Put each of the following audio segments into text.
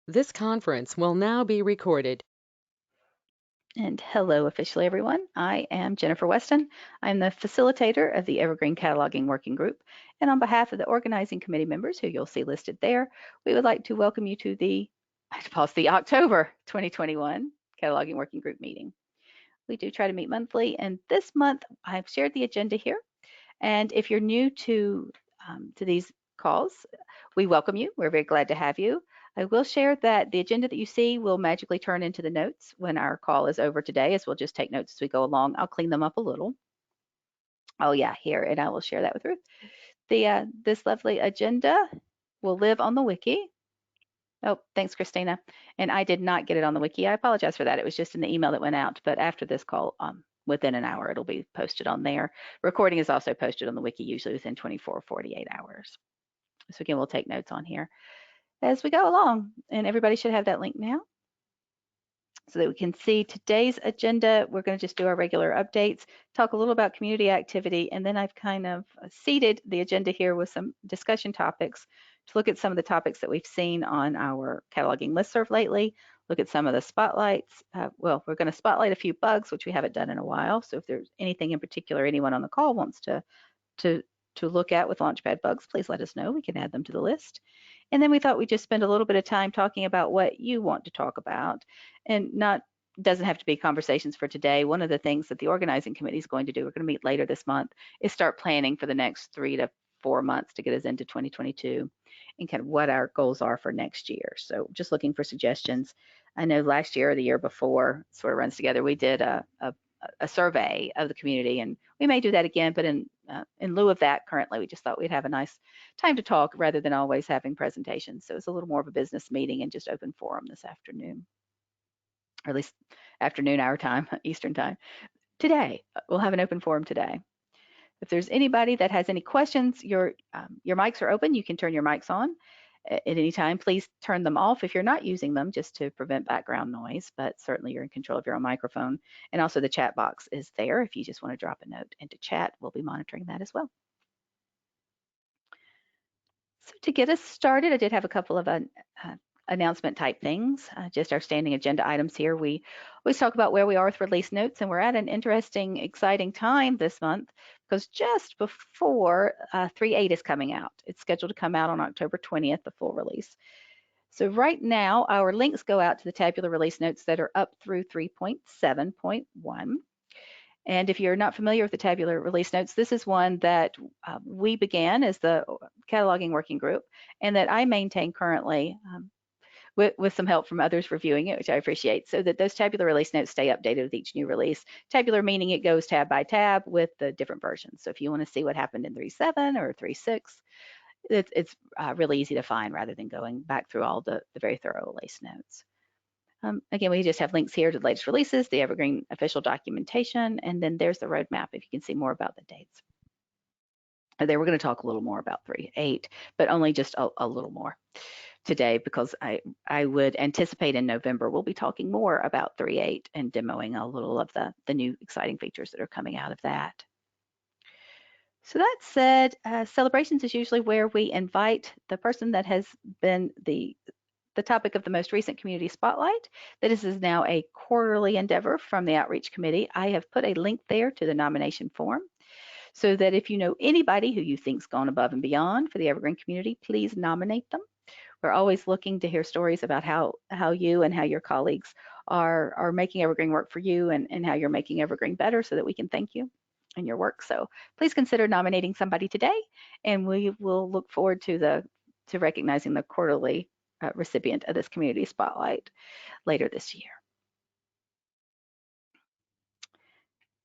This conference will now be recorded. And hello officially, everyone. I am Jennifer Weston. I'm the facilitator of the Evergreen Cataloging Working Group. And on behalf of the organizing committee members, who you'll see listed there, we would like to welcome you to the October 2021 Cataloging Working Group meeting. We do try to meet monthly, and this month I've shared the agenda here. And if you're new to these calls, we welcome you. We're very glad to have you. I will share that the agenda that you see will magically turn into the notes when our call is over today, as we'll just take notes as we go along. I'll clean them up a little. Oh yeah, here, and I will share that with Ruth. This lovely agenda will live on the wiki. Oh, thanks, Christina. And I did not get it on the wiki. I apologize for that. It was just in the email that went out. But after this call, within an hour, it'll be posted on there. Recording is also posted on the wiki, usually within 24 or 48 hours. So again, we'll take notes on here as we go along. And everybody should have that link now so that we can see today's agenda. We're going to just do our regular updates, talk a little about community activity, and then I've kind of seeded the agenda here with some discussion topics to look at some of the topics that we've seen on our cataloging listserv lately, look at some of the spotlights. Well, we're going to spotlight a few bugs, which we haven't done in a while. So if there's anything in particular anyone on the call wants to look at with Launchpad bugs, please let us know. We can add them to the list. And then we thought we'd just spend a little bit of time talking about what you want to talk about, and not doesn't have to be conversations for today. One of the things that the organizing committee is going to do, we're going to meet later this month, is start planning for the next 3 to 4 months to get us into 2022 and kind of what our goals are for next year. So just looking for suggestions. I know last year or the year before, sort of runs together, we did a survey of the community, and we may do that again, but in lieu of that, currently we just thought we'd have a nice time to talk rather than always having presentations. So it's a little more of a business meeting and just open forum this afternoon, or at least afternoon our time, Eastern time. Today, we'll have an open forum today. If there's anybody that has any questions, your mics are open. You can turn your mics on at any time. Please turn them off if you're not using them, just to prevent background noise, but certainly you're in control of your own microphone. And also the chat box is there. If you just want to drop a note into chat, we'll be monitoring that as well. So to get us started, I did have a couple of announcement type things, just our standing agenda items here. We always talk about where we are with release notes, and we're at an interesting, exciting time this month because just before 3.8 is coming out. It's scheduled to come out on October 20th, the full release. So right now, our links go out to the tabular release notes that are up through 3.7.1. And if you're not familiar with the tabular release notes, this is one that we began as the cataloging working group and that I maintain currently with some help from others reviewing it, which I appreciate, so that those tabular release notes stay updated with each new release. Tabular meaning it goes tab by tab with the different versions. So if you want to see what happened in 3.7 or 3.6, it's really easy to find rather than going back through all the very thorough release notes. Again, we just have links here to the latest releases, the Evergreen official documentation, and then there's the roadmap if you can see more about the dates. There we're going to talk a little more about 3.8, but only just a little more today because I would anticipate in November we'll be talking more about 3.8 and demoing a little of the new exciting features that are coming out of that. So that said, celebrations is usually where we invite the person that has been the topic of the most recent community spotlight. This is now a quarterly endeavor from the outreach committee. I have put a link there to the nomination form so that if you know anybody who you think's gone above and beyond for the Evergreen community, please nominate them. We're always looking to hear stories about how you and how your colleagues are making Evergreen work for you and how you're making Evergreen better so that we can thank you and your work. So please consider nominating somebody today, and we will look forward to recognizing the quarterly recipient of this community spotlight later this year.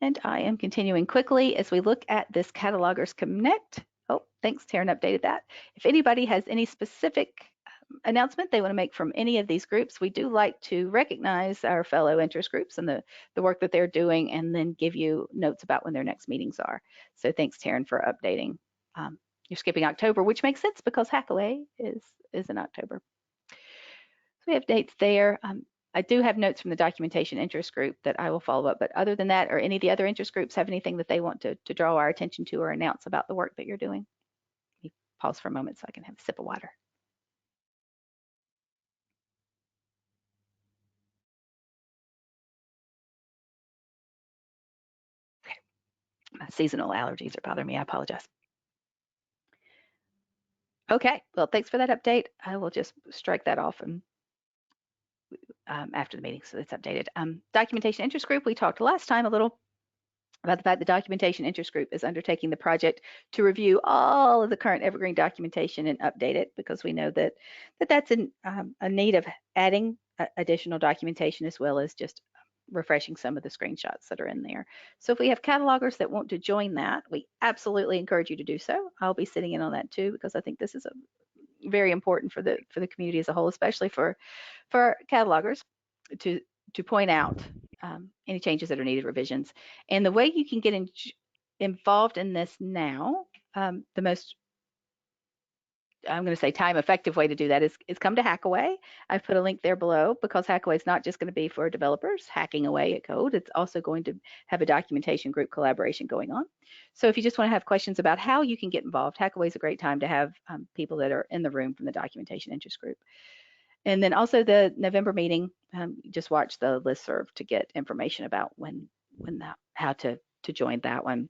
And I am continuing quickly as we look at this Catalogers Connect. Oh, thanks, Taryn updated that. If anybody has any specific announcement they want to make from any of these groups, we do like to recognize our fellow interest groups and the work that they're doing and then give you notes about when their next meetings are. So thanks, Taryn, for updating. You're skipping October, which makes sense because Hackaway is in October. So we have dates there. I do have notes from the documentation interest group that I will follow up, but other than that, or any of the other interest groups have anything that they want to draw our attention to or announce about the work that you're doing? Let me pause for a moment so I can have a sip of water. Seasonal allergies are bothering me. I apologize. Okay, well, thanks for that update. I will just strike that off and after the meeting, so it's updated. Documentation interest group, we talked last time a little about the fact the documentation interest group is undertaking the project to review all of the current Evergreen documentation and update it, because we know that's in a need of adding additional documentation, as well as just refreshing some of the screenshots that are in there. So if we have catalogers that want to join that, we absolutely encourage you to do so. I'll be sitting in on that too, because I think this is very important for the community as a whole, especially for catalogers to point out any changes that are needed, revisions. And the way you can get involved in this now, the most, I'm going to say, time effective way to do that is come to Hackaway. I've put a link there below, because Hackaway is not just going to be for developers hacking away at code. It's also going to have a documentation group collaboration going on. So if you just want to have questions about how you can get involved, Hackaway is a great time to have people that are in the room from the documentation interest group. And then also the November meeting, just watch the listserv to get information about how to join that one.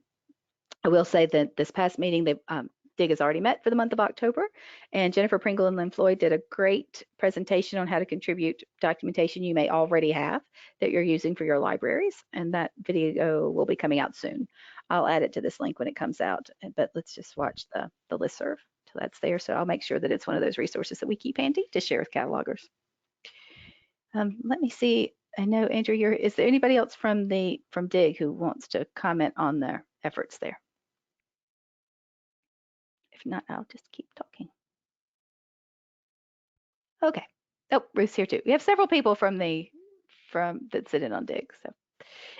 I will say that this past meeting, DIG has already met for the month of October, and Jennifer Pringle and Lynn Floyd did a great presentation on how to contribute documentation you may already have that you're using for your libraries, and that video will be coming out soon. I'll add it to this link when it comes out, but let's just watch the listserv till that's there. So I'll make sure that it's one of those resources that we keep handy to share with catalogers. Let me see. I know, Andrew, is there anybody else from DIG who wants to comment on their efforts there? If not, I'll just keep talking. Okay. Oh, Ruth's here too. We have several people that sit in on DIG. So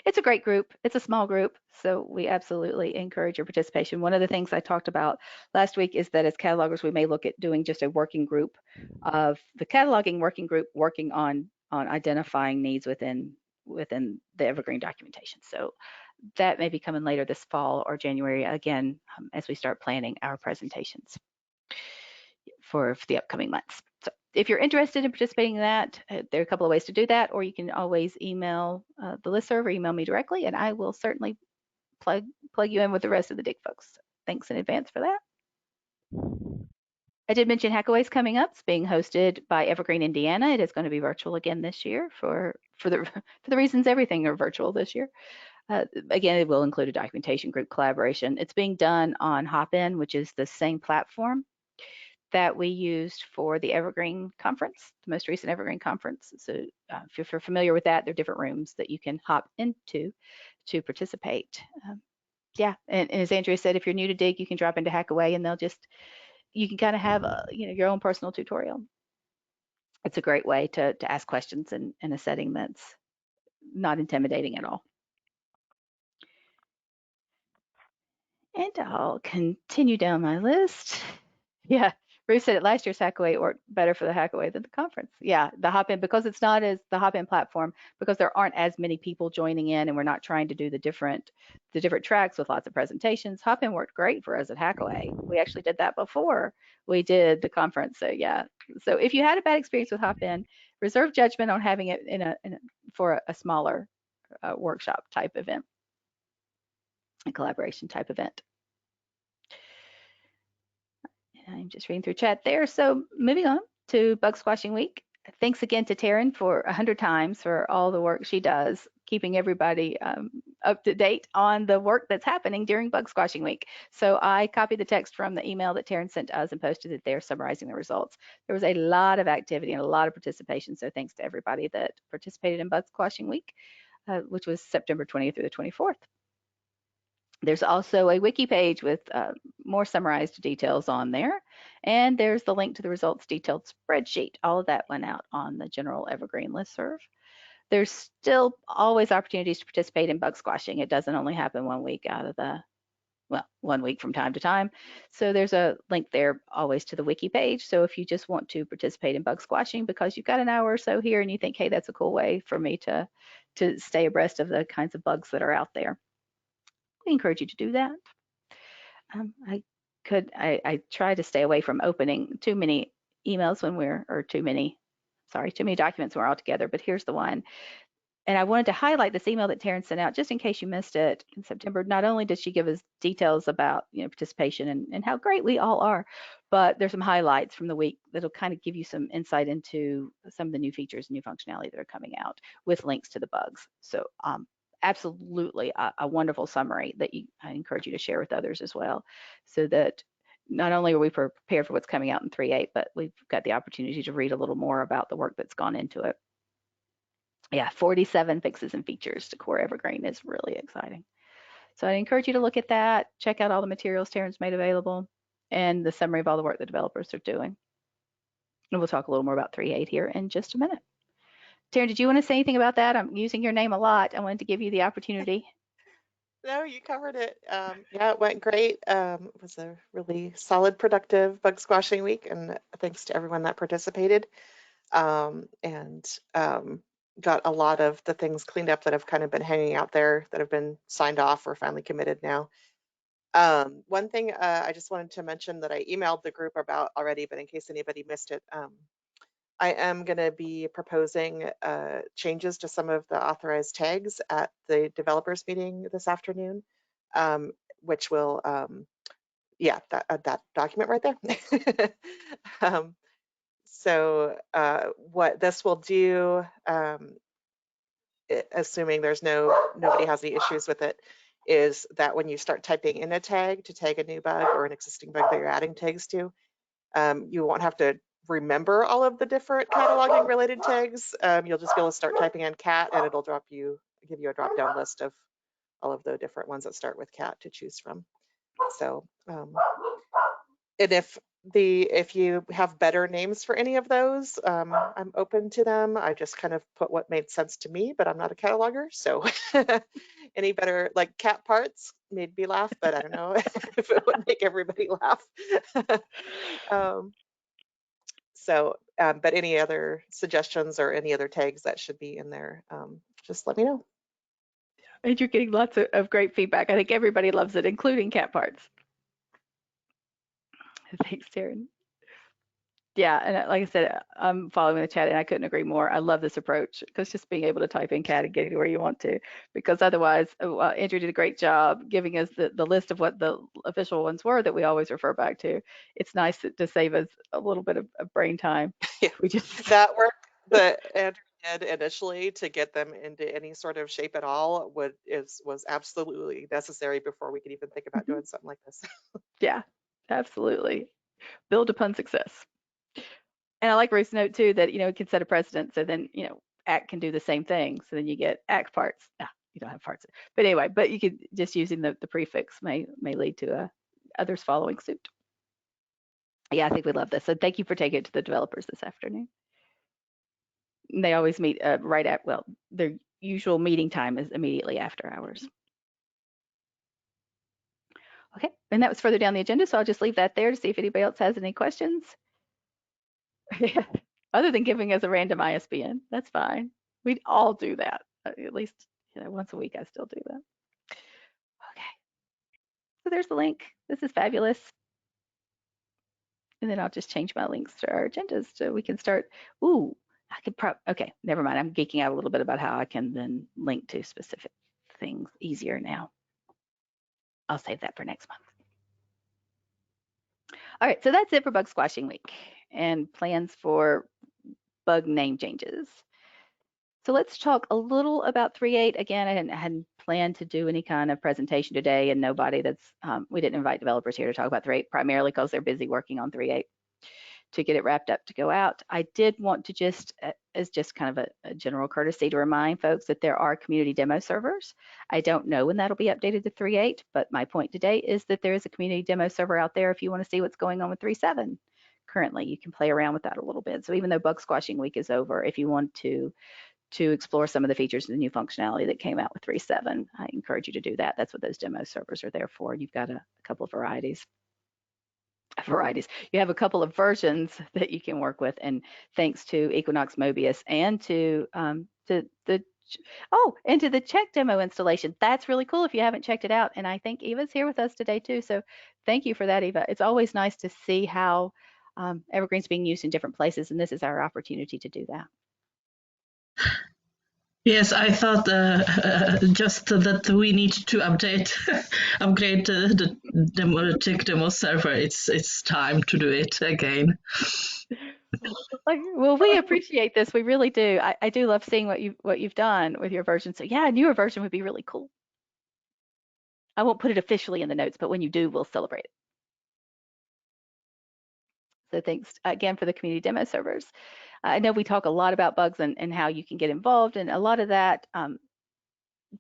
it's a great group. It's a small group, so we absolutely encourage your participation. One of the things I talked about last week is that as catalogers, we may look at doing just a working group of the cataloging working group working on identifying needs within the Evergreen documentation. So that may be coming later this fall or January, again, as we start planning our presentations for the upcoming months. So if you're interested in participating in that, there are a couple of ways to do that, or you can always email the listserv or email me directly, and I will certainly plug you in with the rest of the DIG folks. So thanks in advance for that. I did mention Hackaway's coming up. It's being hosted by Evergreen Indiana. It is going to be virtual again this year for the reasons everything are virtual this year. Again, it will include a documentation group collaboration. It's being done on Hopin, which is the same platform that we used for the Evergreen conference, the most recent Evergreen conference. So if you're familiar with that, there are different rooms that you can hop into to participate. Yeah, and as Andrea said, if you're new to DIG, you can drop into Hackaway, and you can kind of have your own personal tutorial. It's a great way to ask questions in a setting that's not intimidating at all. And I'll continue down my list. Yeah, Ruth said it last year's Hackaway worked better for the Hackaway than the conference. Yeah, the Hopin, because it's not as the Hopin platform, because there aren't as many people joining in, and we're not trying to do the different tracks with lots of presentations. Hopin worked great for us at Hackaway. We actually did that before we did the conference. So yeah, so if you had a bad experience with Hopin, reserve judgment on having it for a smaller workshop type event, a collaboration type event. I'm just reading through chat there. So moving on to Bug Squashing Week. Thanks again to Taryn for 100 times for all the work she does, keeping everybody up to date on the work that's happening during Bug Squashing Week. So I copied the text from the email that Taryn sent to us and posted it there summarizing the results. There was a lot of activity and a lot of participation. So thanks to everybody that participated in Bug Squashing Week, which was September 20th through the 24th. There's also a wiki page with more summarized details on there. And there's the link to the results detailed spreadsheet. All of that went out on the general Evergreen listserv. There's still always opportunities to participate in bug squashing. It doesn't only happen 1 week out of well, 1 week from time to time. So there's a link there always to the wiki page. So if you just want to participate in bug squashing because you've got an hour or so here and you think, hey, that's a cool way for me to stay abreast of the kinds of bugs that are out there, we encourage you to do that. I try to stay away from opening too many emails when too many documents when we're all together, but here's the one. And I wanted to highlight this email that Taryn sent out just in case you missed it in September. Not only does she give us details about participation and how great we all are, but there's some highlights from the week that'll kind of give you some insight into some of the new features and new functionality that are coming out with links to the bugs. So absolutely a wonderful summary that I encourage you to share with others as well, so that not only are we prepared for what's coming out in 3.8, but we've got the opportunity to read a little more about the work that's gone into it. Yeah, 47 fixes and features to core Evergreen is really exciting. So I encourage you to look at that, check out all the materials Taryn's made available, and the summary of all the work the developers are doing. And we'll talk a little more about 3.8 here in just a minute. Taryn, did you want to say anything about that? I'm using your name a lot. I wanted to give you the opportunity. No, you covered it. Yeah, it went great. It was a really solid, productive bug squashing week, and thanks to everyone that participated. And got a lot of the things cleaned up that have kind of been hanging out there that have been signed off or finally committed now. One thing I just wanted to mention that I emailed the group about already, but in case anybody missed it, I am going to be proposing changes to some of the authorized tags at the developers meeting this afternoon, which will, yeah, that document right there. So what this will do, assuming there's nobody has any issues with it, is that when you start typing in a tag to tag a new bug or an existing bug that you're adding tags to, you won't have to remember all of the different cataloging related tags. You'll just be able to start typing in cat and it'll give you a drop down list of all of the different ones that start with cat to choose from. So, and if you have better names for any of those, I'm open to them. I just kind of put what made sense to me, but I'm not a cataloger, so any better, like cat parts made me laugh, but I don't know if it would make everybody laugh. But any other suggestions or any other tags that should be in there, just let me know. And you're getting lots of great feedback. I think everybody loves it, including cat parts. Thanks, Taryn. Yeah, and like I said, I'm following the chat, and I couldn't agree more. I love this approach because just being able to type in cat and getting to where you want to, because otherwise, Andrew did a great job giving us the list of what the official ones were that we always refer back to. It's nice to save us a little bit of brain time. Yeah, We just that work that Andrew did initially to get them into any sort of shape at all was absolutely necessary before we could even think about doing something like this. yeah, absolutely. Build upon success. And I like Ruth's note too that it can set a precedent. So then ACT can do the same thing. So then you get ACT parts. You don't have parts, but anyway. But you could just using the prefix may lead to others following suit. Yeah, I think we love this. So thank you for taking it to the developers this afternoon. They always meet right at their usual meeting time is immediately after hours. Okay, and that was further down the agenda, so I'll just leave that there to see if anybody else has any questions. Other than giving us a random ISBN, that's fine. We'd all do that. At least once a week I still do that. Okay, so there's the link. This is fabulous. And then I'll just change my links to our agendas so we can start. Ooh, I could okay, never mind. I'm geeking out a little bit about how I can then link to specific things easier now. I'll save that for next month. All right, so that's it for Bug Squashing Week and plans for bug name changes. So let's talk a little about 3.8. Again, I hadn't planned to do any kind of presentation today, and we didn't invite developers here to talk about 3.8, primarily because they're busy working on 3.8 to get it wrapped up to go out. I did want to as just kind of a general courtesy, to remind folks that there are community demo servers. I don't know when that'll be updated to 3.8, but my point today is that there is a community demo server out there if you want to see what's going on with 3.7. Currently, you can play around with that a little bit. So even though Bug Squashing Week is over, if you want to explore some of the features and the new functionality that came out with 3.7, I encourage you to do that. That's what those demo servers are there for. You've got a couple of varieties. You have a couple of versions that you can work with, and thanks to Equinox Mobius and to the check demo installation. That's really cool if you haven't checked it out. And I think Eva's here with us today too. So thank you for that, Eva. It's always nice to see how Evergreen's being used in different places, and this is our opportunity to do that. Yes, I thought just that we need to upgrade the tick demo server. It's time to do it again. Well, we appreciate this. We really do. I do love seeing what you've done with your version. So yeah, a newer version would be really cool. I won't put it officially in the notes, but when you do, we'll celebrate it. So thanks again for the community demo servers. I know we talk a lot about bugs and how you can get involved, and a lot of that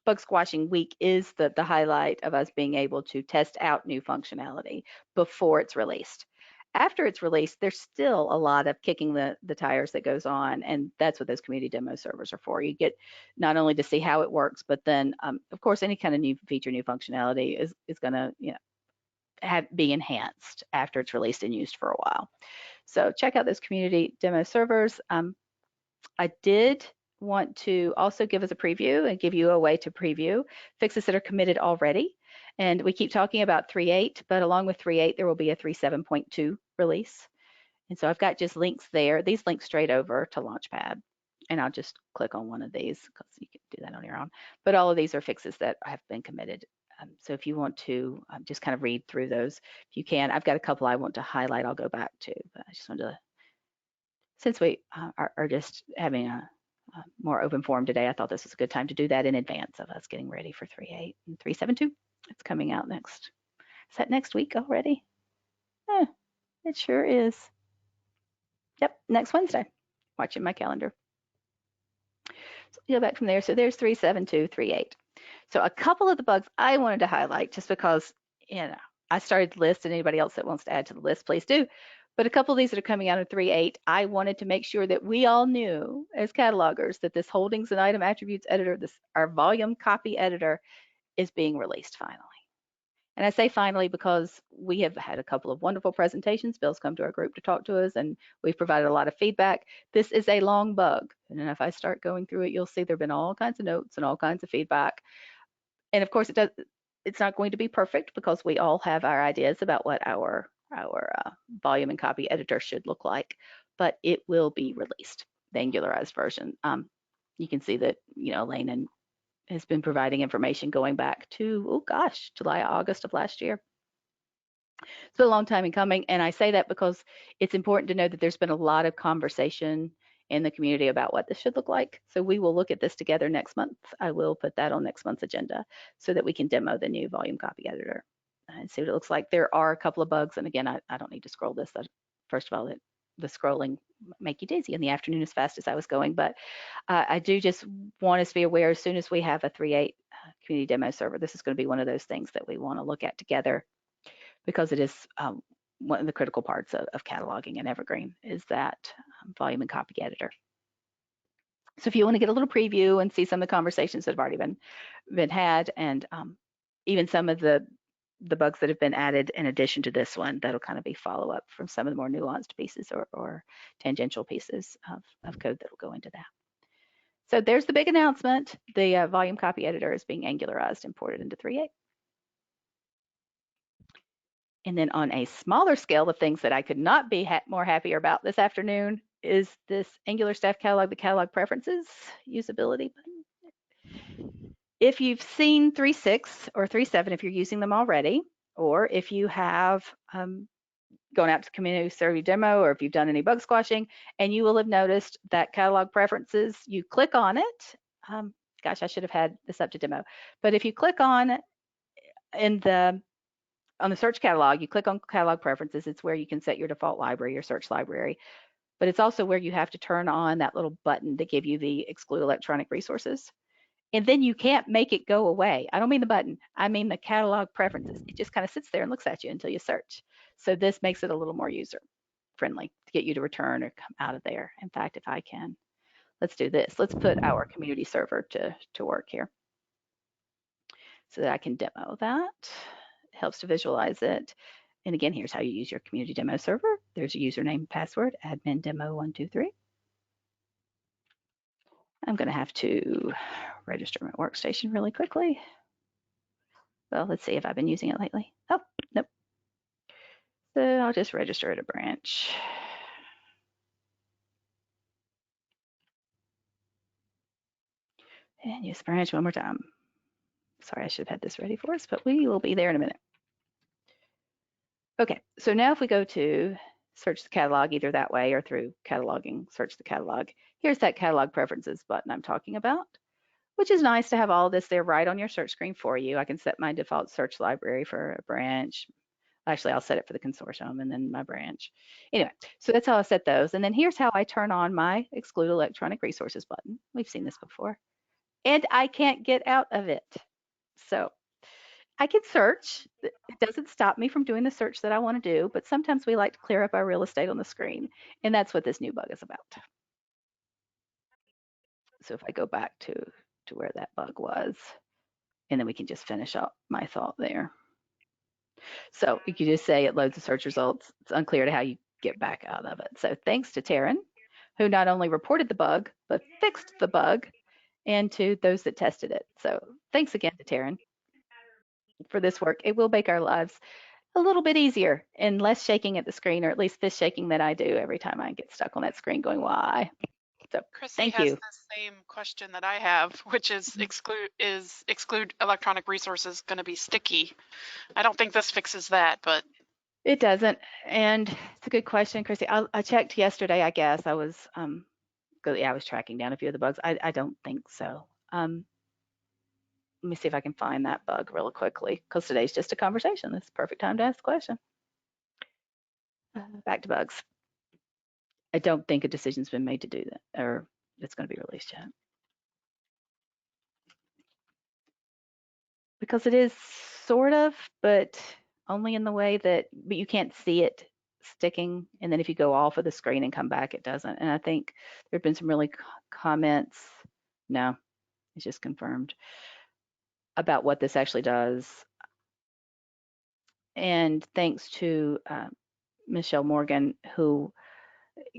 bug squashing week is the highlight of us being able to test out new functionality before it's released. After it's released, there's still a lot of kicking the tires that goes on, and that's what those community demo servers are for. You get not only to see how it works, but then of course any kind of new feature, new functionality is going to be enhanced after it's released and used for a while. So check out those community demo servers. I did want to also give us a preview and give you a way to preview fixes that are committed already. And we keep talking about 3.8, but along with 3.8, there will be a 3.7.2 release. And so I've got just links there. These link straight over to Launchpad. And I'll just click on one of these because you can do that on your own. But all of these are fixes that have been committed. So if you want to just kind of read through those, if you can, I've got a couple I want to highlight. I'll go back to, but I just wanted to, since we are just having a more open forum today, I thought this was a good time to do that in advance of us getting ready for 3.8 and 3.7.2. It's coming out next. Is that next week already? It sure is. Yep, next Wednesday. Watching my calendar. So go back from there. So there's 3.7.2, 3.8. So a couple of the bugs I wanted to highlight just because, I started the list and anybody else that wants to add to the list, please do. But a couple of these that are coming out of 3.8, I wanted to make sure that we all knew as catalogers that this holdings and item attributes editor, our volume copy editor, is being released finally. And I say finally because we have had a couple of wonderful presentations. Bill's come to our group to talk to us, and we've provided a lot of feedback. This is a long bug, and if I start going through it, you'll see there have been all kinds of notes and all kinds of feedback. And of course, it's not going to be perfect because we all have our ideas about what our volume and copy editor should look like, but it will be released, the angularized version. You can see that, Elaine has been providing information going back to, oh gosh, July, August of last year. It's been a long time in coming, and I say that because it's important to know that there's been a lot of conversation in the community about what this should look like. So we will look at this together next month. I will put that on next month's agenda so that we can demo the new volume copy editor and see what it looks like. There are a couple of bugs, and again, I don't need to scroll this. First of all, the scrolling make you dizzy in the afternoon as fast as I was going, but I do just want us to be aware as soon as we have a 3.8 community demo server, this is going to be one of those things that we want to look at together because it is one of the critical parts of cataloging in Evergreen is that volume and copy editor. So if you want to get a little preview and see some of the conversations that have already been had, and even some of the bugs that have been added in addition to this one, that'll kind of be follow up from some of the more nuanced pieces or tangential pieces of code that will go into that. So there's the big announcement. The volume copy editor is being angularized and ported into 3.8. And then on a smaller scale, the things that I could not be more happier about this afternoon is this Angular Staff Catalog, the Catalog Preferences usability button. If you've seen 3.6 or 3.7, if you're using them already, or if you have gone out to community survey demo, or if you've done any bug squashing, and you will have noticed that Catalog Preferences, you click on it. Gosh, I should have had this up to demo. But if you click on the search catalog, you click on catalog preferences. It's where you can set your default library, your search library, but it's also where you have to turn on that little button to give you the exclude electronic resources. And then you can't make it go away. I don't mean the button, I mean the catalog preferences. It just kind of sits there and looks at you until you search. So this makes it a little more user friendly to get you to return or come out of there. In fact, if I can, let's do this. Let's put our community server to work here so that I can demo that. It helps to visualize it. And again, here's how you use your community demo server. There's a username, password, admin demo123. I'm going to have to register my workstation really quickly. Well, let's see if I've been using it lately. Oh, nope. So I'll just register at a branch. And use branch one more time. Sorry, I should have had this ready for us, but we will be there in a minute. Okay, so now if we go to search the catalog either that way or through cataloging, search the catalog, here's that catalog preferences button I'm talking about, which is nice to have all this there right on your search screen for you. I can set my default search library for a branch. Actually, I'll set it for the consortium and then my branch. Anyway, so that's how I set those. And then here's how I turn on my exclude electronic resources button. We've seen this before. And I can't get out of it. So I can search. It doesn't stop me from doing the search that I want to do, but sometimes we like to clear up our real estate on the screen. And that's what this new bug is about. So if I go back to where that bug was, and then we can just finish up my thought there. So you could just say it loads the search results. It's unclear to how you get back out of it. So thanks to Taryn, who not only reported the bug, but fixed the bug, and to those that tested it. So thanks again to Taryn for this work. It will make our lives a little bit easier and less shaking at the screen, or at least this shaking that I do every time I get stuck on that screen going, why? So Chrissy thank has you. the same question that I have, which is exclude electronic resources going to be sticky? I don't think this fixes that, but It doesn't, and it's a good question, Chrissy. I checked yesterday. I guess I was I was tracking down a few of the bugs. I don't think so. Let me see if I can find that bug really quickly, because today's just a conversation. It's the perfect time to ask the question. Back to bugs. I don't think a decision's been made to do that, or it's going to be released yet. Because it is sort of, but only in the way that, but you can't see it sticking. And then if you go off of the screen and come back, it doesn't. And I think there have been some really comments. No, it's just confirmed about what this actually does. And thanks to Michelle Morgan, who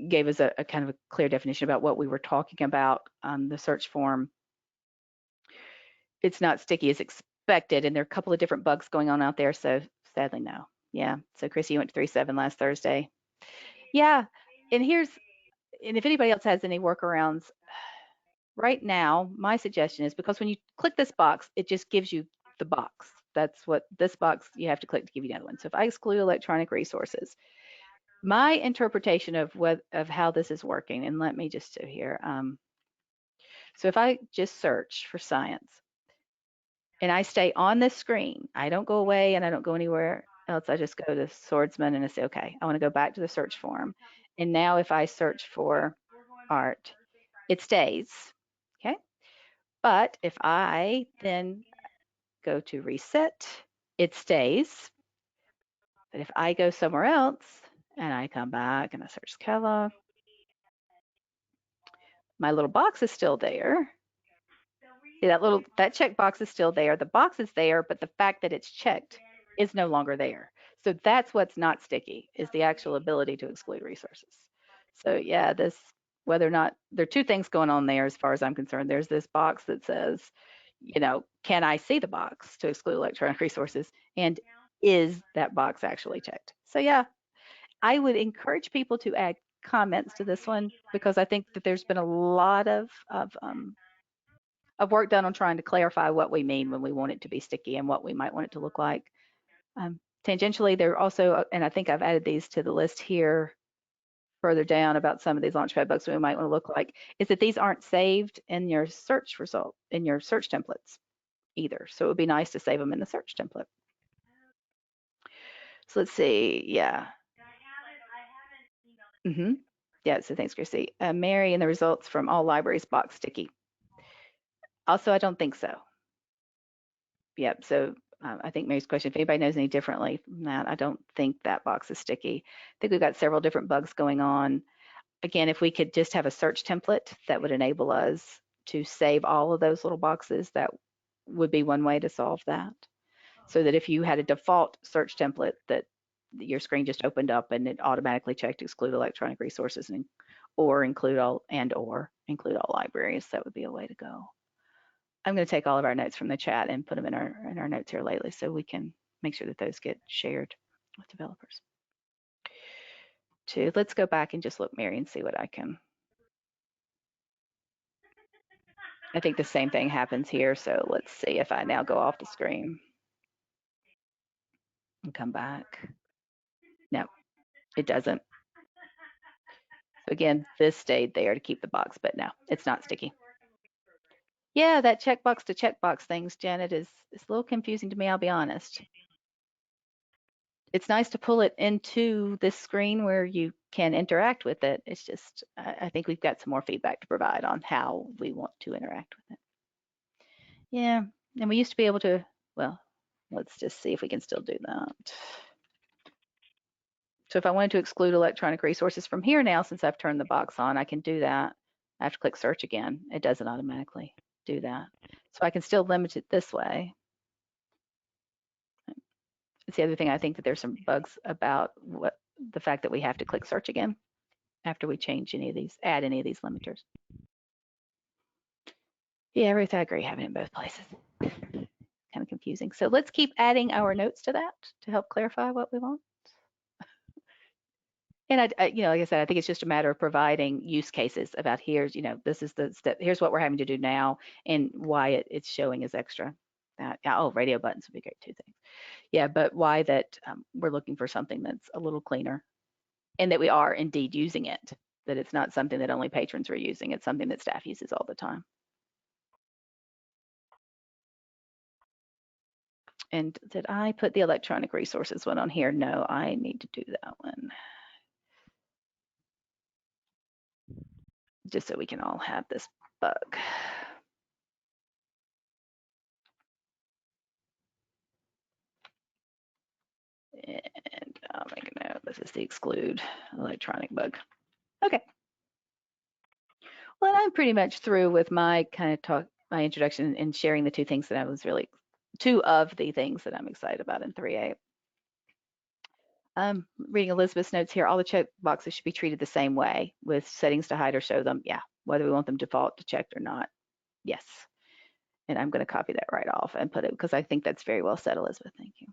gave us a kind of a clear definition about what we were talking about on the search form. It's not sticky as expected, and there are a couple of different bugs going on out there, so sadly, no. Yeah, so Chrissy, you went to 3.7 last Thursday. Yeah, and if anybody else has any workarounds, right now, my suggestion is, because when you click this box, it just gives you the box. That's what this box you have to click to give you the other one. So if I exclude electronic resources, my interpretation of how this is working, and let me just do here. So if I just search for science and I stay on this screen, I don't go away and I don't go anywhere else. I just go to Swordsman and I say, okay, I want to go back to the search form. And now if I search for art, it stays. Okay. But if I then go to reset, it stays. But if I go somewhere else and I come back and I search catalog, my little box is still there. See, that checkbox is still there. The box is there, but the fact that it's checked is no longer there. So that's what's not sticky, is the actual ability to exclude resources. So yeah, whether or not, there are two things going on there as far as I'm concerned. There's this box that says, can I see the box to exclude electronic resources? And is that box actually checked? So yeah, I would encourage people to add comments to this one, because I think that there's been a lot of work done on trying to clarify what we mean when we want it to be sticky and what we might want it to look like. Tangentially, there are also, and I think I've added these to the list here further down about some of these Launchpad bugs we might want to look like, is that these aren't saved in your search result, in your search templates either. So it would be nice to save them in the search template. So let's see, yeah. Yeah, so thanks, Chrissy. Mary, and the results from all libraries box sticky. Also, I don't think so. Yep, so I think Mary's question, if anybody knows any differently from that, I don't think that box is sticky. I think we've got several different bugs going on. Again, if we could just have a search template that would enable us to save all of those little boxes, that would be one way to solve that. So that if you had a default search template that your screen just opened up and it automatically checked exclude electronic resources or include all libraries, that would be a way to go. I'm going to take all of our notes from the chat and put them in our notes here lately, so we can make sure that those get shared with developers. Let's go back and just look, Mary, and see what I can. I think the same thing happens here. So let's see if I now go off the screen and come back. No, it doesn't. So again, this stayed there to keep the box, but no, it's not sticky. Yeah, that checkbox to checkbox things, Janet, is a little confusing to me, I'll be honest. It's nice to pull it into this screen where you can interact with it. It's just, I think we've got some more feedback to provide on how we want to interact with it. Yeah, and we used to be able to, well, let's just see if we can still do that. So if I wanted to exclude electronic resources from here now, since I've turned the box on, I can do that. I have to click search again. It doesn't automatically do that. So I can still limit it this way. It's the other thing, I think that there's some bugs about the fact that we have to click search again after we change any of these, add any of these limiters. Yeah, Ruth, I agree, having it in both places. Kind of confusing. So let's keep adding our notes to that to help clarify what we want. And I, like I said, I think it's just a matter of providing use cases about here's, this is the step, here's what we're having to do now and why it's showing as extra. Oh, radio buttons would be great too. Things. Yeah, but why that we're looking for something that's a little cleaner and that we are indeed using it, that it's not something that only patrons are using. It's something that staff uses all the time. And did I put the electronic resources one on here? No, I need to do that one. Just so we can all have this bug. And I'll make a note. This is the exclude electronic bug. Okay. Well, I'm pretty much through with my kind of talk, my introduction and sharing the two things that I was really, two of the things that I'm excited about in 3A. Reading Elizabeth's notes here, all the check boxes should be treated the same way with settings to hide or show them. Yeah, whether we want them default to checked or not. Yes. And I'm going to copy that right off and put it because I think that's very well said, Elizabeth. Thank you.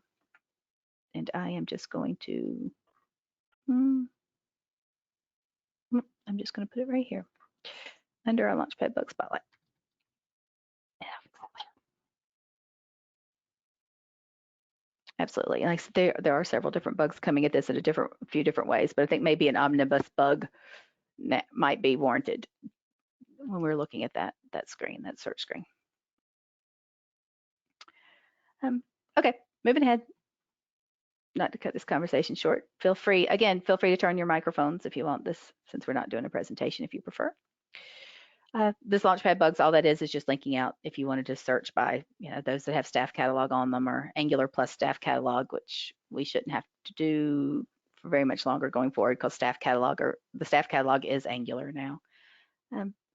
And I am just going to, I'm just going to put it right here under our Launchpad bug spotlight. Absolutely. And like I said, there are several different bugs coming at this in a few different ways, but I think maybe an omnibus bug might be warranted when we're looking at that screen, that search screen. Okay, moving ahead. Not to cut this conversation short, feel free to turn your microphones if you want this, since we're not doing a presentation if you prefer. This Launchpad bugs, all that is just linking out if you wanted to search by, those that have staff catalog on them or Angular plus staff catalog, which we shouldn't have to do for very much longer going forward because the staff catalog is Angular now.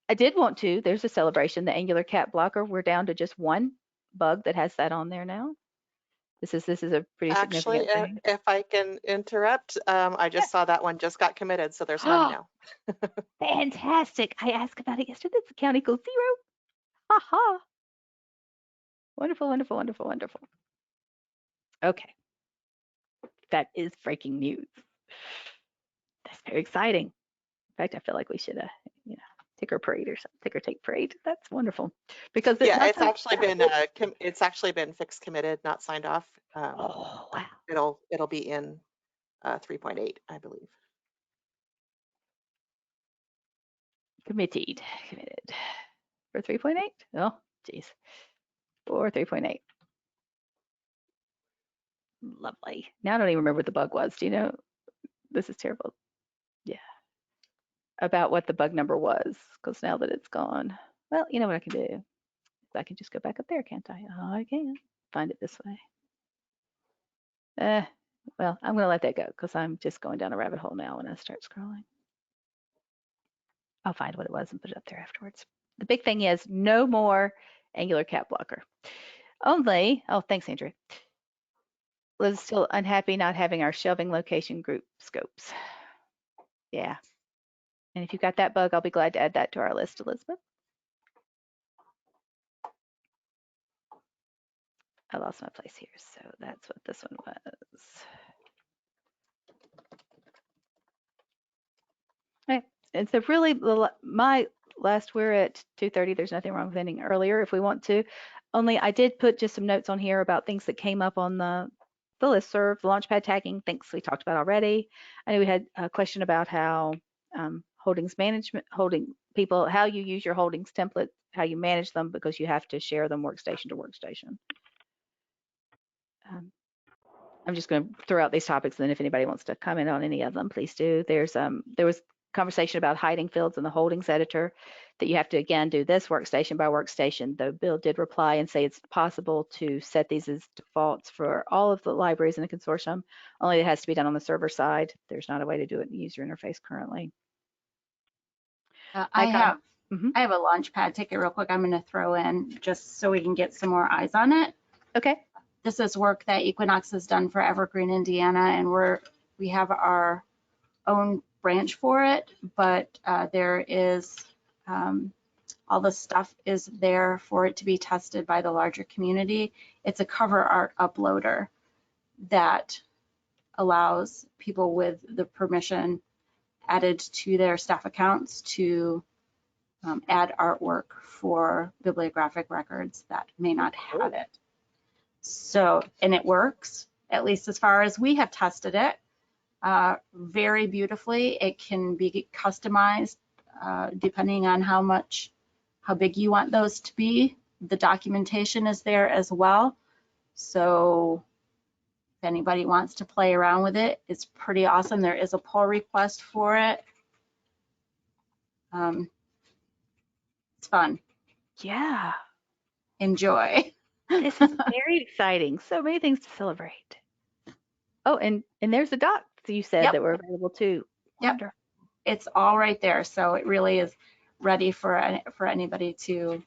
I did want to, there's a celebration, the Angular cat blocker, we're down to just one bug that has that on there now. This is a pretty significant thing. If I can interrupt, I just saw that one just got committed, so there's none now. Fantastic. I asked about it yesterday. It's account equals 0. Aha. Wonderful, wonderful, wonderful, wonderful. Okay. That is breaking news. That's very exciting. In fact, I feel like we should, ticker parade or something, ticker tape parade. That's wonderful. Because it's actually been fixed committed, not signed off. Oh, wow. It'll be in 3.8, I believe. Committed for 3.8. Oh, geez. For 3.8. Lovely. Now I don't even remember what the bug was. Do you know? This is terrible. Yeah. About what the bug number was, because now that it's gone. Well, you know what I can do? I can just go back up there, can't I? Oh, I can. Find it this way. Well, I'm going to let that go because I'm just going down a rabbit hole now when I start scrolling. I'll find what it was and put it up there afterwards. The big thing is no more Angular cat blocker. Only, oh, thanks, Andrew. Liz still unhappy not having our shelving location group scopes. Yeah. And if you've got that bug, I'll be glad to add that to our list, Elizabeth. I lost my place here, so that's what this one was. Okay. And so really, my last we're at 2:30. There's nothing wrong with ending earlier if we want to. Only I did put just some notes on here about things that came up on the listserv, the Launchpad tagging, things we talked about already. I know we had a question about how holdings management, how you use your holdings template, how you manage them, because you have to share them workstation to workstation. I'm just going to throw out these topics, and then if anybody wants to comment on any of them, please do. There was conversation about hiding fields in the holdings editor, that you have to, again, do this workstation by workstation. Though Bill did reply and say it's possible to set these as defaults for all of the libraries in the consortium, only it has to be done on the server side. There's not a way to do it in the user interface currently. I have a Launchpad ticket real quick I'm going to throw in just so we can get some more eyes on it. Okay. This is work that Equinox has done for Evergreen, Indiana, and we have our own branch for it, but there is all the stuff is there for it to be tested by the larger community. It's a cover art uploader that allows people with the permission added to their staff accounts to add artwork for bibliographic records that may not have it. So, and it works, at least as far as we have tested it, very beautifully. It can be customized depending on how big you want those to be. The documentation is there as well. So if anybody wants to play around with it, it's pretty awesome. There is a pull request for it. It's fun. Yeah. Enjoy. This is very exciting. So many things to celebrate. Oh, and there's the docs you said that were available too. Yep. It's all right there. So it really is ready for anybody to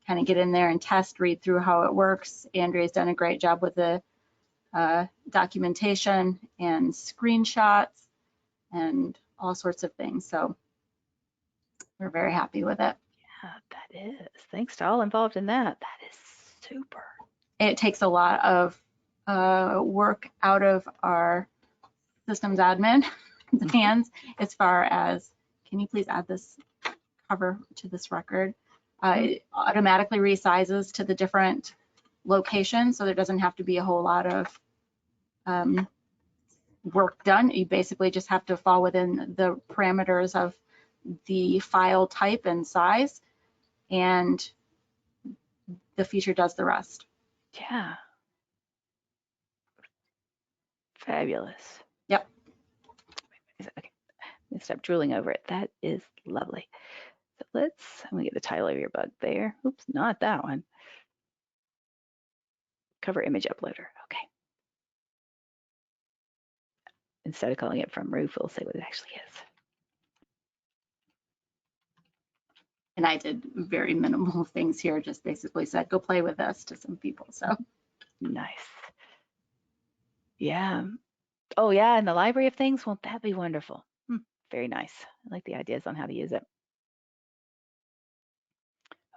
kind of get in there and test, read through how it works. Andrea's done a great job with the documentation and screenshots and all sorts of things. So we're very happy with it. Yeah, that is. Thanks to all involved in that. That is super. It takes a lot of work out of our systems admin hands as far as, can you please add this cover to this record? It automatically resizes to the different locations, so there doesn't have to be a whole lot of work done. You basically just have to fall within the parameters of the file type and size, and the feature does the rest. Yeah. Fabulous. Yep. Okay. I'm gonna stop drooling over it. That is lovely. So I'm gonna get the title of your bug there. Oops, not that one. Cover image uploader. Okay. Instead of calling it from roof, we'll say what it actually is. And I did very minimal things here, just basically said, go play with this to some people. So nice. Yeah. Oh yeah, and the library of things, won't that be wonderful? Very nice. I like the ideas on how to use it.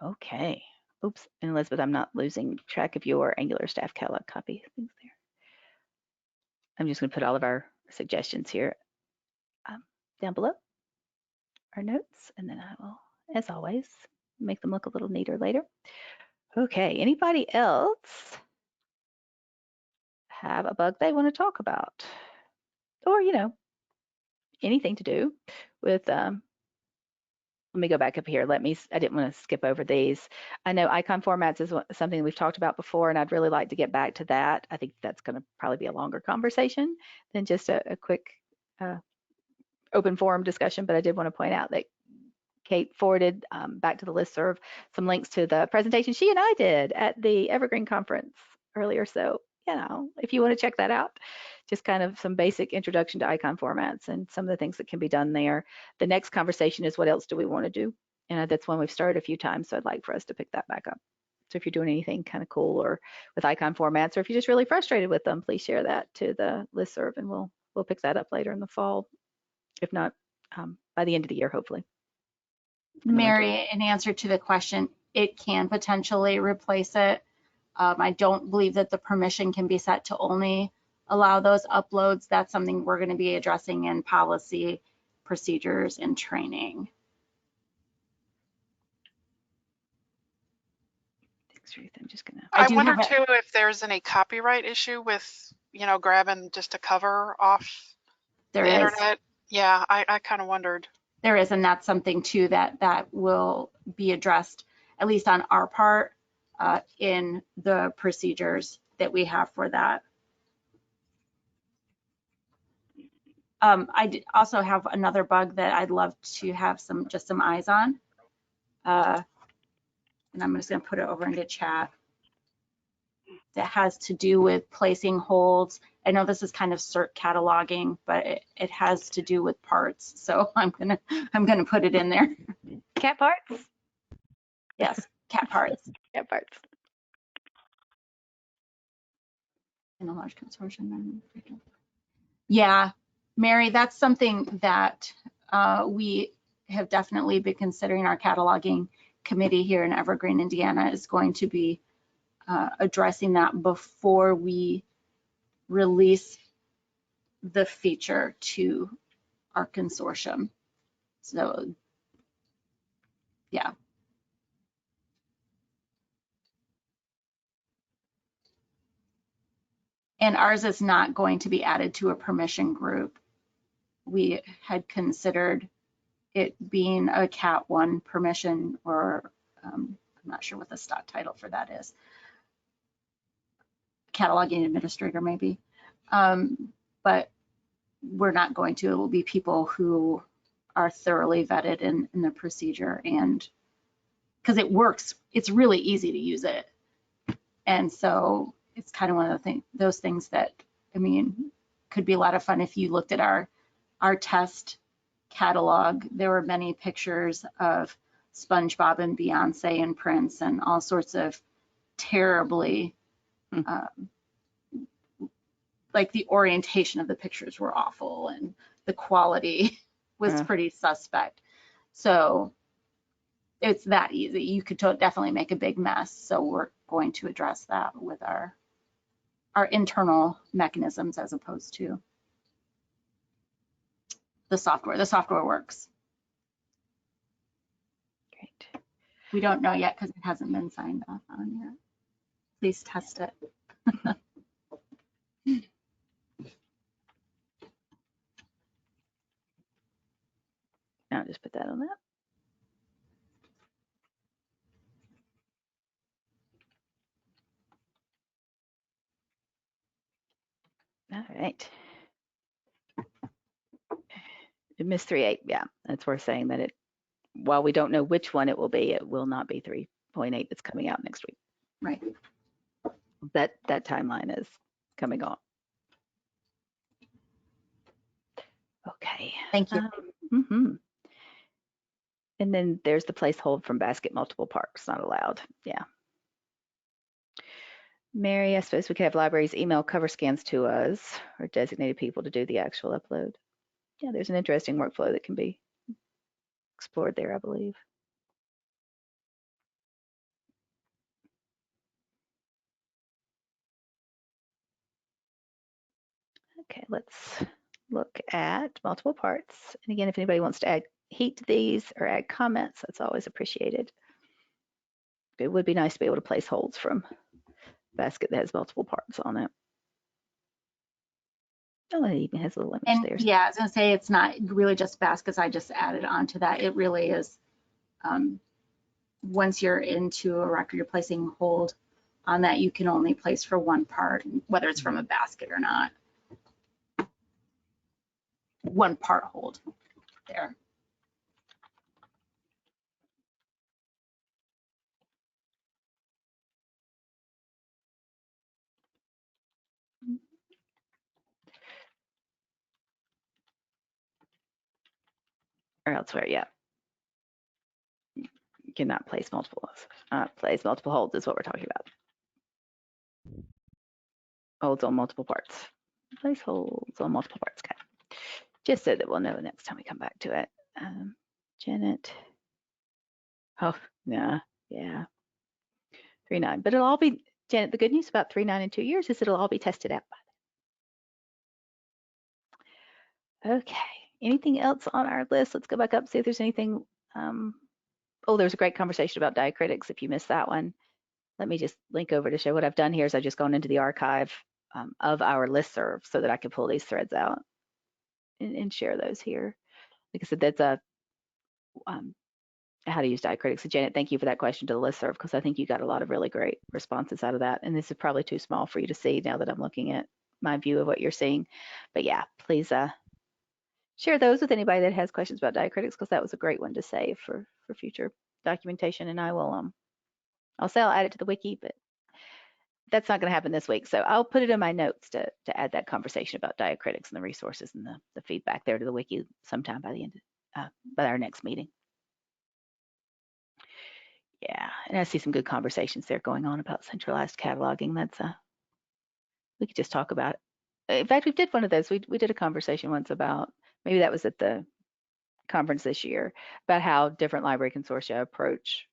Okay. Oops, and Elizabeth, I'm not losing track of your Angular staff catalog copy. Things there. I'm just going to put all of our suggestions here down below, our notes, and then I will, as always, make them look a little neater later. Okay, anybody else have a bug they want to talk about? Or, anything to do with, let me go back up here. I didn't want to skip over these. I know icon formats is something we've talked about before, and I'd really like to get back to that. I think that's going to probably be a longer conversation than just a quick open forum discussion, but I did want to point out that Kate forwarded back to the listserv some links to the presentation she and I did at the Evergreen conference earlier. So, if you want to check that out, just kind of some basic introduction to icon formats and some of the things that can be done there. The next conversation is what else do we want to do? And that's one we've started a few times, so I'd like for us to pick that back up. So if you're doing anything kind of cool or with icon formats, or if you're just really frustrated with them, please share that to the listserv, and we'll pick that up later in the fall, if not by the end of the year, hopefully. Mary, in answer to the question, it can potentially replace it. I don't believe that the permission can be set to only allow those uploads. That's something we're going to be addressing in policy, procedures, and training. Truth. I'm just gonna. I do wonder have it. too if there's any copyright issue with, grabbing just a cover off There the is. internet. Yeah, I kind of wondered. There is, and that's something too that will be addressed, at least on our part, in the procedures that we have for that. I also have another bug that I'd love to have some eyes on, and I'm just going to put it over into chat. That has to do with placing holds. I know this is kind of cert cataloging, but it has to do with parts. So I'm gonna put it in there. Cat parts. Yes, cat parts. Cat parts. In a large consortium. Yeah, Mary, that's something that we have definitely been considering. Our cataloging committee here in Evergreen, Indiana is going to be addressing that before we release the feature to our consortium. So, yeah. And ours is not going to be added to a permission group. We had considered it being a Cat 1 permission, or I'm not sure what the stock title for that is. Cataloging administrator, maybe. But we're not going to. It will be people who are thoroughly vetted in the procedure, and because it works, it's really easy to use it. And so it's kind of one of those things that, I mean, could be a lot of fun. If you looked at our test catalog, there were many pictures of SpongeBob and Beyonce and Prince and all sorts of terribly, like the orientation of the pictures were awful and the quality was pretty suspect. So it's that easy. You could definitely make a big mess. So we're going to address that with our internal mechanisms as opposed to the software. The software works. Great. We don't know yet because it hasn't been signed off on yet. Please test it. I'll just put that on that. All right. Miss 3.8, yeah, that's worth saying that while we don't know which one it will not be 3.8 that's coming out next week. Right. That timeline is coming on. Okay. Thank you. And then there's the place hold from basket multiple parks, not allowed. Yeah. Mary, I suppose we could have libraries email cover scans to us or designated people to do the actual upload. Yeah, there's an interesting workflow that can be explored there, I believe. Okay, let's look at multiple parts. And again, if anybody wants to add heat to these or add comments, that's always appreciated. It would be nice to be able to place holds from a basket that has multiple parts on it. Oh, it even has a little image there. Yeah, I was gonna say it's not really just baskets. I just added onto that. It really is. Once you're into a record, you're placing hold on that. You can only place for one part, whether it's from a basket or not. One part hold there. Or elsewhere, yeah. You cannot place multiple holds is what we're talking about. Holds on multiple parts. Place holds on multiple parts. Okay. Just so that we'll know next time we come back to it. Janet. Oh, nah, yeah. 3.9. But it'll all be, Janet, the good news about 3.9 in 2 years is it'll all be tested out by then. Okay. Anything else on our list? Let's go back up, see if there's anything. Oh, there was a great conversation about diacritics if you missed that one. let me just link over to show what I've done here is I've just gone into the archive of our listserv so that I can pull these threads out and share those here. Like I said, that's a how to use diacritics. So Janet, thank you for that question to the listserv, because I think you got a lot of really great responses out of that. And this is probably too small for you to see now that I'm looking at my view of what you're seeing. But yeah, please share those with anybody that has questions about diacritics, because that was a great one to save for future documentation. And I will I'll say I'll add it to the wiki, but that's not going to happen this week. So I'll put it in my notes to add that conversation about diacritics and the resources and the feedback there to the wiki sometime by the end by our next meeting. Yeah, and I see some good conversations there going on about centralized cataloging. That's we could just talk about it. In fact, we did one of those. We did a conversation once about, maybe that was at the conference this year, about how different library consortia approach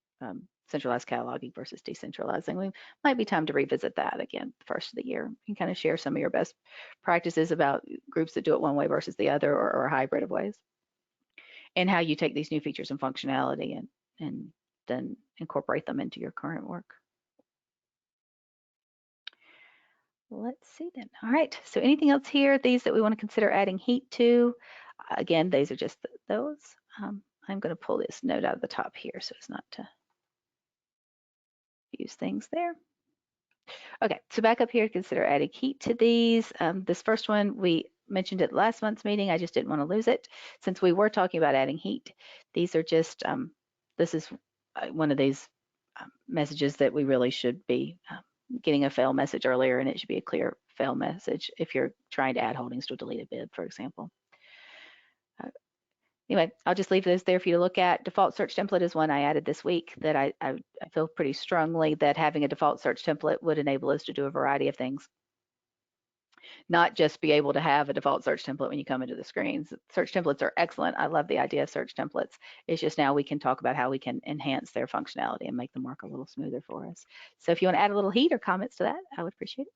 centralized cataloging versus decentralizing. We might be time to revisit that again first of the year and kind of share some of your best practices about groups that do it one way versus the other, or a hybrid of ways, and how you take these new features and functionality and then incorporate them into your current work. Let's see then. All right, so anything else here, these that we want to consider adding heat to? Again, these are just those. I'm going to pull this note out of the top here so it's not to use things there. Okay, so back up here, consider adding heat to these. This first one, we mentioned at last month's meeting. I just didn't want to lose it. Since we were talking about adding heat, these are just, this is one of these messages that we really should be getting a fail message earlier, and it should be a clear fail message if you're trying to add holdings to a deleted bid, for example. Anyway, I'll just leave those there for you to look at. Default search template is one I added this week that I feel pretty strongly that having a default search template would enable us to do a variety of things. Not just be able to have a default search template when you come into the screens. Search templates are excellent. I love the idea of search templates. It's just now we can talk about how we can enhance their functionality and make them work a little smoother for us. So if you want to add a little heat or comments to that, I would appreciate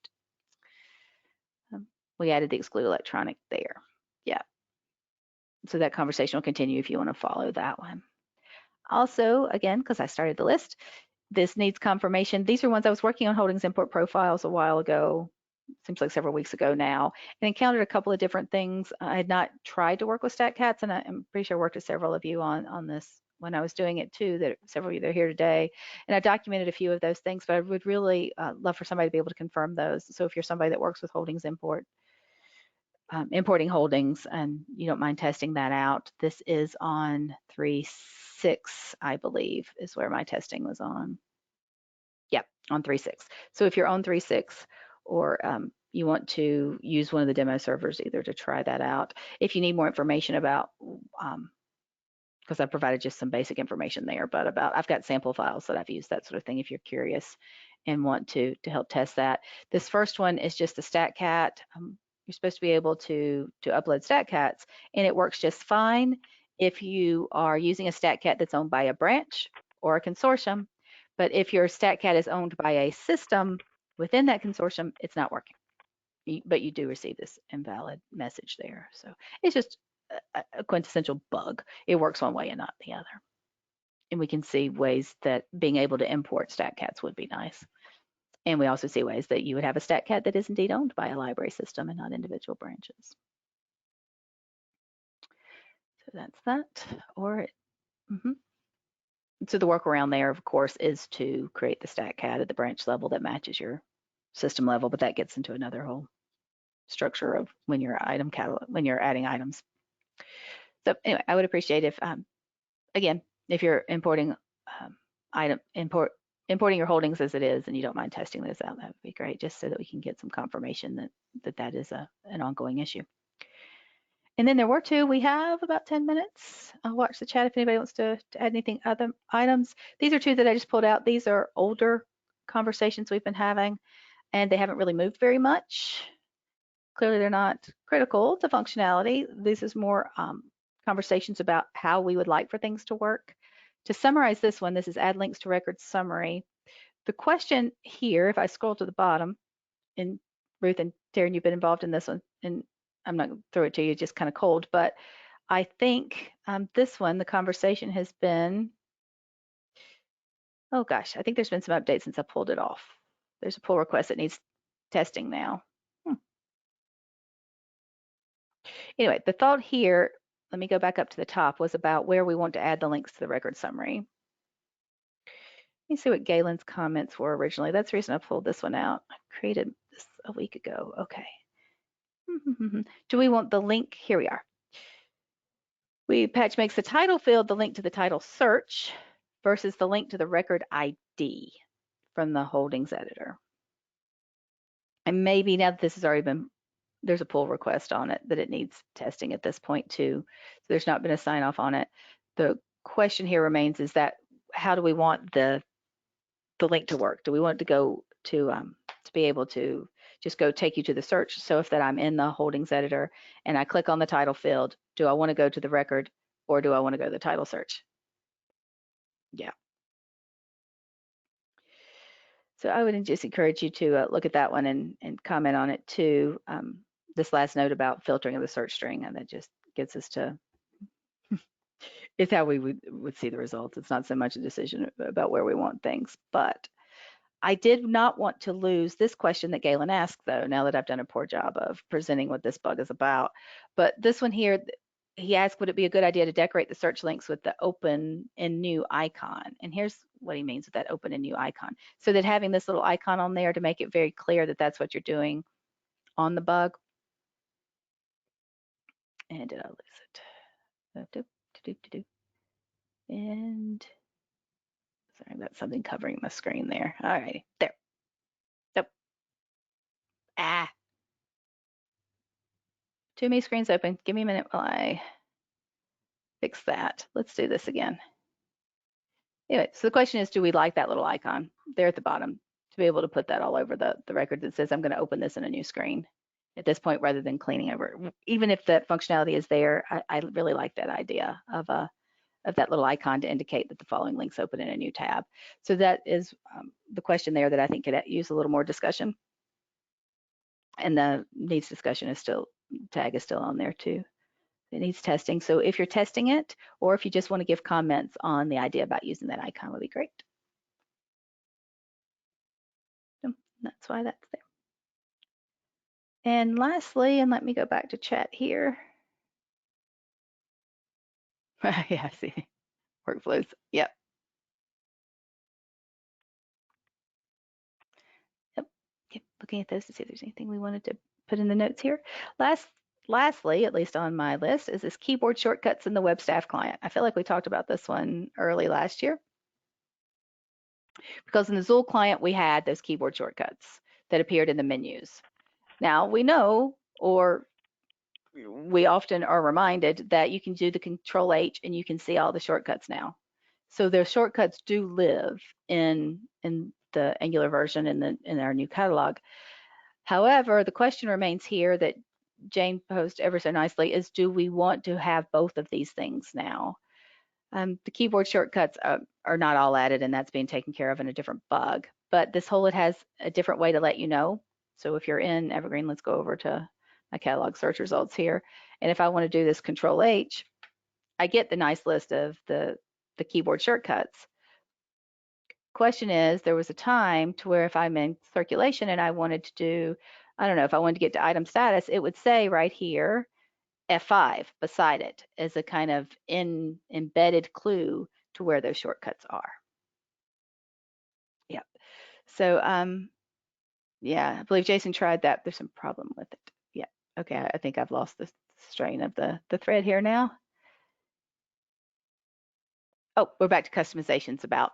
it. We added the exclude electronic there. Yeah. So that conversation will continue if you want to follow that one. Also, again, because I started the list, this needs confirmation. These are ones I was working on holdings import profiles a while ago, seems like several weeks ago now, and encountered a couple of different things. I had not tried to work with StatCats, and I'm pretty sure I worked with several of you on this when I was doing it too, that several of you that are here today. And I documented a few of those things, but I would really love for somebody to be able to confirm those. So if you're somebody that works with holdings import, importing holdings, and you don't mind testing that out, this is on 3.6, I believe, is where my testing was on. Yep, on 3.6. So if you're on 3.6, or you want to use one of the demo servers either to try that out. If you need more information about, because I provided just some basic information there, but about, I've got sample files that I've used, that sort of thing, if you're curious and want to help test that. This first one is just a StatCat. You're supposed to be able to upload StatCats, and it works just fine if you are using a StatCat that's owned by a branch or a consortium. But if your StatCat is owned by a system within that consortium, it's not working. But you do receive this invalid message there. So it's just a quintessential bug. It works one way and not the other. And we can see ways that being able to import StatCats would be nice. And we also see ways that you would have a StatCat that is indeed owned by a library system and not individual branches. So that's that. Or so the workaround there, of course, is to create the StatCat at the branch level that matches your system level, but that gets into another whole structure of when you're item catalog, when you're adding items. So anyway, I would appreciate if, again, if you're importing importing your holdings as it is, and you don't mind testing those out, that would be great, just so that we can get some confirmation that is an ongoing issue. And then there were two. We have about 10 minutes. I'll watch the chat if anybody wants to add anything other items. These are two that I just pulled out. These are older conversations we've been having, and they haven't really moved very much. Clearly, they're not critical to functionality. This is more conversations about how we would like for things to work. To summarize this one, this is add links to records summary. The question here, if I scroll to the bottom, and Ruth and Taryn, you've been involved in this one, and I'm not going to throw it to you just kind of cold, but I think this one, the conversation has been, Oh gosh, I think there's been some updates since I pulled it off. There's a pull request that needs testing now. Anyway, the thought here, let me go back up to the top, was about where we want to add the links to the record summary. Let me see what Galen's comments were originally. That's the reason I pulled this one out. I created this a week ago. Okay. Do we want the link? Here we are. Patch makes the title field the link to the title search versus the link to the record ID from the holdings editor. And maybe now that this has already been, there's a pull request on it that it needs testing at this point too. So there's not been a sign off on it. The question here remains is that how do we want the link to work? Do we want it to go to be able to just go take you to the search? So if that I'm in the holdings editor and I click on the title field, do I want to go to the record or do I want to go to the title search? Yeah. So I would just encourage you to look at that one and comment on it too. This last note about filtering of the search string, and that just gets us to, it's how we would see the results. It's not so much a decision about where we want things, but I did not want to lose this question that Galen asked though, now that I've done a poor job of presenting what this bug is about. But this one here, he asked, would it be a good idea to decorate the search links with the open and new icon? And here's what he means with that open and new icon. So that having this little icon on there to make it very clear that that's what you're doing on the bug. And did I lose it? And sorry, that's something covering my screen there. All right, there. Nope. Ah. Too many screens open. Give me a minute while I fix that. Let's do this again. Anyway, so the question is, do we like that little icon there at the bottom to be able to put that all over the record that says I'm going to open this in a new screen at this point rather than cleaning over? Even if that functionality is there, I really like that idea of that little icon to indicate that the following links open in a new tab. So that is the question there that I think could use a little more discussion. And the needs discussion is still, tag is still on there too. It needs testing. So if you're testing it, or if you just want to give comments on the idea about using that icon, would be great. So that's why that's there. And lastly, and let me go back to chat here. Yeah, I see. Workflows. Yep. Yep. Looking at those to see if there's anything we wanted to put in the notes here. Lastly, at least on my list, is this keyboard shortcuts in the web staff client. I feel like we talked about this one early last year. Because in the Zool client, we had those keyboard shortcuts that appeared in the menus. Now we know, or we often are reminded, that you can do the Control H and you can see all the shortcuts now. So their shortcuts do live in the Angular version in our new catalog. However, the question remains here that Jane posed ever so nicely is, do we want to have both of these things now? The keyboard shortcuts are not all added, and that's being taken care of in a different bug. But this whole, it has a different way to let you know. So if you're in Evergreen, let's go over to my catalog search results here. And if I want to do this Control H, I get the nice list of the keyboard shortcuts. Question is, there was a time to where if I'm in circulation and I wanted to do, I don't know, if I wanted to get to item status, it would say right here, F5 beside it as a kind of embedded clue to where those shortcuts are. Yep. So yeah, I believe Jason tried that. There's some problem with it. Yeah. Okay, I think I've lost the strain of the thread here now. Oh, we're back to customizations about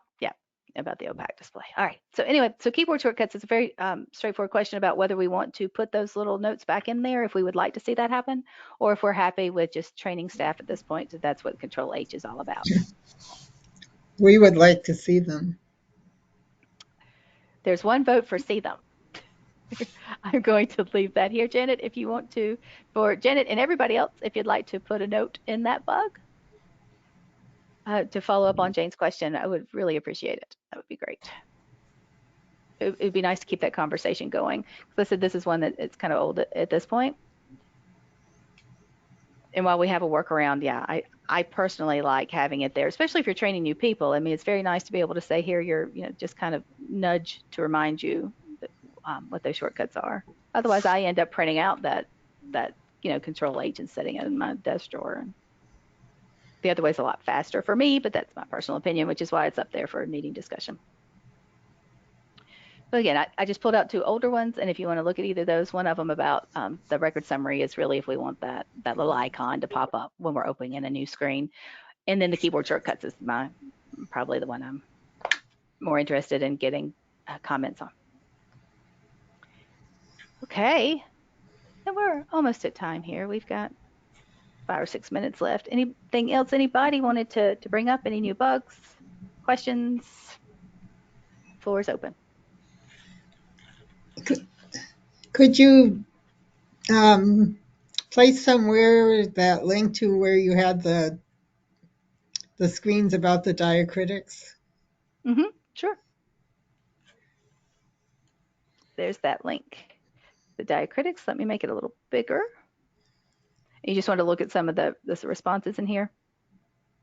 the opaque display. All right. So anyway, so keyboard shortcuts is a very straightforward question about whether we want to put those little notes back in there if we would like to see that happen, or if we're happy with just training staff at this point. So that's what Control H is all about. We would like to see them. There's one vote for see them. I'm going to leave that here, Janet, if you want to, for Janet and everybody else, if you'd like to put a note in that bug to follow up on Jane's question, I would really appreciate it. That would be great. It would be nice to keep that conversation going. Because I said this is one that it's kind of old at this point. And while we have a workaround, yeah, I personally like having it there, especially if you're training new people. I mean, it's very nice to be able to say, here, you're, just kind of nudge to remind you what those shortcuts are. Otherwise, I end up printing out that Control H and setting it in my desk drawer. And the other way is a lot faster for me, but that's my personal opinion, which is why it's up there for a meeting discussion. But again, I just pulled out 2 older ones, and if you want to look at either of those, one of them about the record summary is really if we want that little icon to pop up when we're opening in a new screen. And then the keyboard shortcuts is probably the one I'm more interested in getting comments on. Okay, and we're almost at time here. We've got 5 or 6 minutes left. Anything else anybody wanted to bring up? Any new bugs, questions? Floor is open. Could you place somewhere that link to where you had the screens about the diacritics? Sure. There's that link. The diacritics. Let me make it a little bigger. You just want to look at some of the responses in here?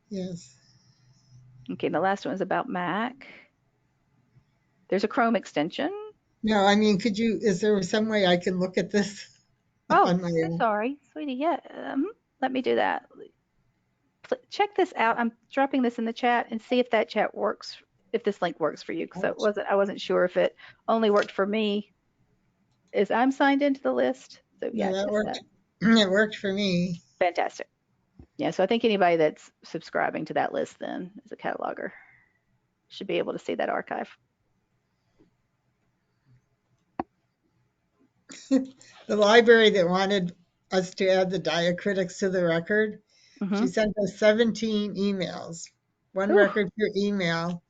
Yes. Okay, the last one is about Mac. There's a Chrome extension. No, I mean, is there some way I can look at this on my own? Sorry, sweetie. Yeah, let me do that. Check this out. I'm dropping this in the chat and see if that chat works, if this link works for you, because I wasn't sure if it only worked for me as I'm signed into the list. So yeah, that worked. It worked for me. Fantastic. Yeah, so I think anybody that's subscribing to that list then as a cataloger should be able to see that archive. The library that wanted us to add the diacritics to the record, she sent us 17 emails, one record per email,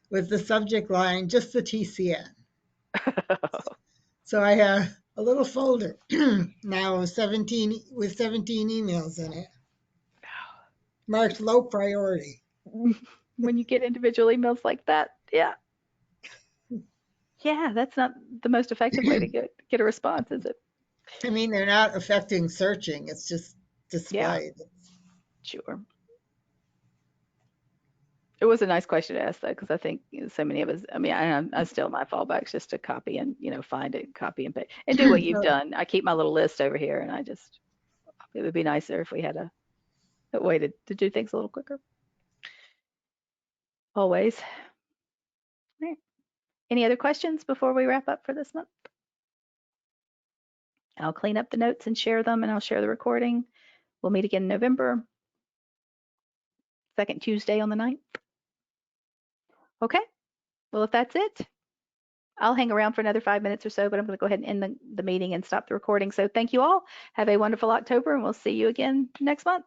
with the subject line, just the TCN. So I have a little folder now with 17 emails in it, marked low priority. When you get individual emails like that, yeah, that's not the most effective way to get a response, is it? I mean, they're not affecting searching. It's just displayed. Yeah, sure. It was a nice question to ask, though, because I think so many of us. I mean, I still my fallback's just to copy and find it, copy and paste, and do what you've done. I keep my little list over here, and it would be nicer if we had a way to do things a little quicker. Always. All right. Any other questions before we wrap up for this month? I'll clean up the notes and share them, and I'll share the recording. We'll meet again in November, second Tuesday on the 9th. Okay. Well, if that's it, I'll hang around for another 5 minutes or so, but I'm going to go ahead and end the meeting and stop the recording. So thank you all. Have a wonderful October, and we'll see you again next month.